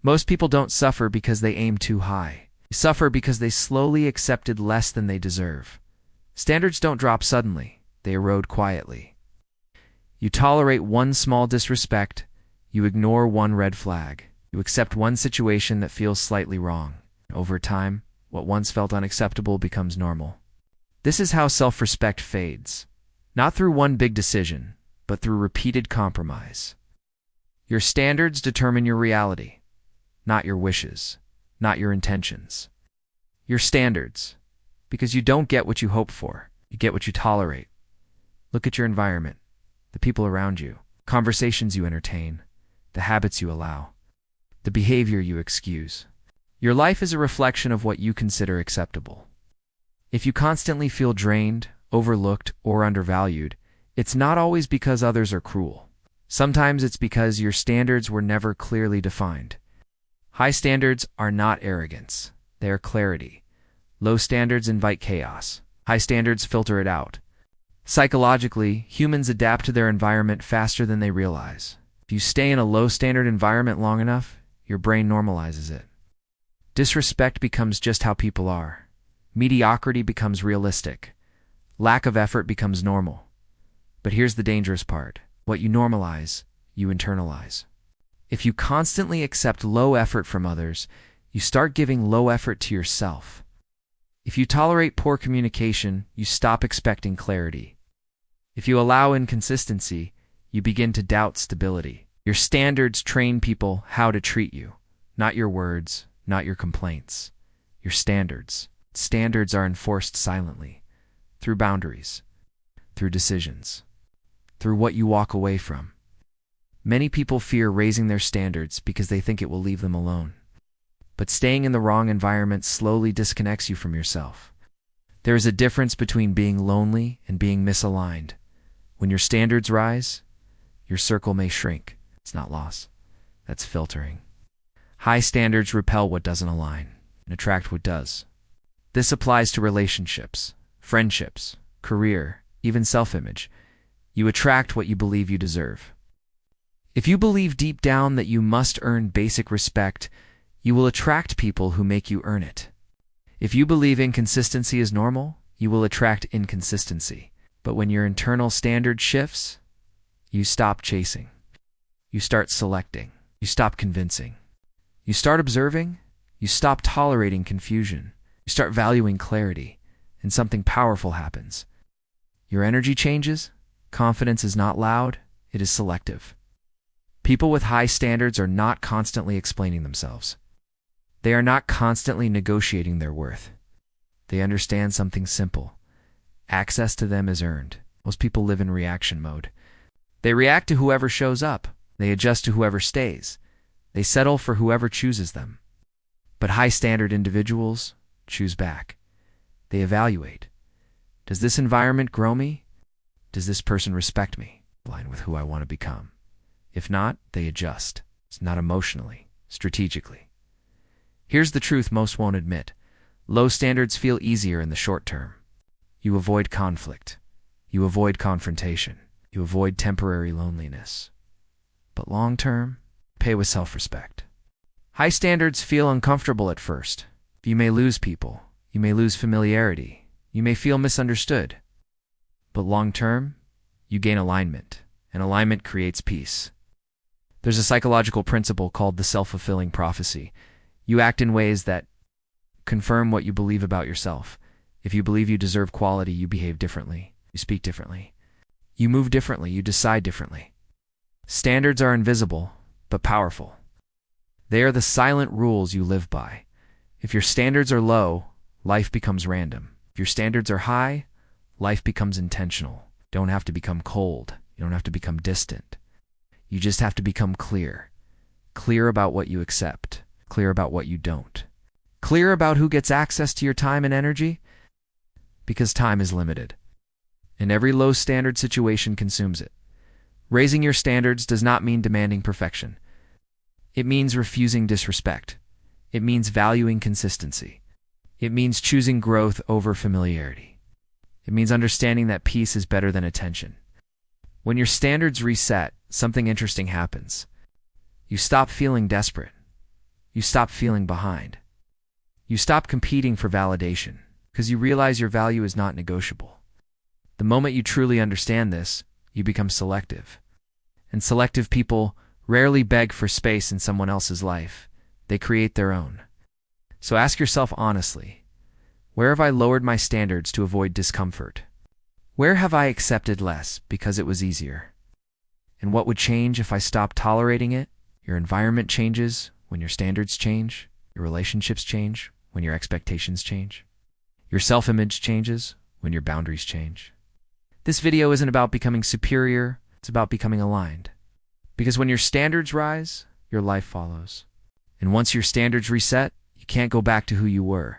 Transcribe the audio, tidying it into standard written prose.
Most people don't suffer because they aim too high. They suffer because they slowly accepted less than they deserve. Standards don't drop suddenly, they erode quietly. You tolerate one small disrespect, you ignore one red flag, you accept one situation that feels slightly wrong. Over time, what once felt unacceptable becomes normal. This is how self-respect fades, not through one big decision, but through repeated compromise. Your standards determine your reality, not your wishes, not your intentions. Your standards, because you don't get what you hope for, you get what you tolerate. Look at your environment, the people around you, conversations you entertain, the habits you allow, the behavior you excuse. Your life is a reflection of what you consider acceptable. If you constantly feel drained, overlooked, or undervalued, it's not always because others are cruel. Sometimes it's because your standards were never clearly defined. High standards are not arrogance, they are clarity. Low standards invite chaos. High standards filter it out. Psychologically, humans adapt to their environment faster than they realize. If you stay in a low-standard environment long enough, your brain normalizes it. Disrespect becomes just how people are. Mediocrity becomes realistic. Lack of effort becomes normal. But here's the dangerous part. What you normalize, you internalize. If you constantly accept low effort from others, you start giving low effort to yourself. If you tolerate poor communication, you stop expecting clarity. If you allow inconsistency, you begin to doubt stability. Your standards train people how to treat you, not your words, not your complaints. Your standards. Standards are enforced silently, through boundaries, through decisions, through what you walk away from. Many people fear raising their standards because they think it will leave them alone. But staying in the wrong environment slowly disconnects you from yourself. There is a difference between being lonely and being misaligned. When your standards rise, your circle may shrink. It's not loss. That's filtering. High standards repel what doesn't align and attract what does. This applies to relationships, friendships, career, even self-image. You attract what you believe you deserve. If you believe deep down that you must earn basic respect, you will attract people who make you earn it. If you believe inconsistency is normal, you will attract inconsistency. But when your internal standard shifts, you stop chasing. You start selecting. You stop convincing. You start observing. You stop tolerating confusion. You start valuing clarity, and something powerful happens. Your energy changes. Confidence is not loud, it is selective. People with high standards are not constantly explaining themselves. They are not constantly negotiating their worth. They understand something simple. Access to them is earned. Most people live in reaction mode. They react to whoever shows up. They adjust to whoever stays. They settle for whoever chooses them. But high-standard individuals choose back. They evaluate. Does this environment grow me? Does this person respect me? Align with who I want to become. If not, they adjust. It's not emotionally, strategically. Here's the truth most won't admit. Low standards feel easier in the short term. You avoid conflict. You avoid confrontation. You avoid temporary loneliness. But long term, pay with self-respect. High standards feel uncomfortable at first. You may lose people. You may lose familiarity. You may feel misunderstood. But long term, you gain alignment, and alignment creates peace. There's a psychological principle called the self-fulfilling prophecy. You act in ways that confirm what you believe about yourself. If you believe you deserve quality, you behave differently. You speak differently. You move differently. You decide differently. Standards are invisible, but powerful. They are the silent rules you live by. If your standards are low, life becomes random. If your standards are high, life becomes intentional. You don't have to become cold. You don't have to become distant. You just have to become clear. Clear about what you accept. Clear about what you don't. Clear about who gets access to your time and energy. Because time is limited. And every low-standard situation consumes it. Raising your standards does not mean demanding perfection. It means refusing disrespect. It means valuing consistency. It means choosing growth over familiarity. It means understanding that peace is better than attention. When your standards reset, something interesting happens. You stop feeling desperate. You stop feeling behind. You stop competing for validation because you realize your value is not negotiable. The moment you truly understand this, you become selective. And selective people rarely beg for space in someone else's life. They create their own. So ask yourself honestly, where have I lowered my standards to avoid discomfort? Where have I accepted less because it was easier? And what would change if I stopped tolerating it? Your environment changes when your standards change. Your relationships change when your expectations change. Your self-image changes when your boundaries change. This video isn't about becoming superior, it's about becoming aligned. Because when your standards rise, your life follows. And once your standards reset, you can't go back to who you were.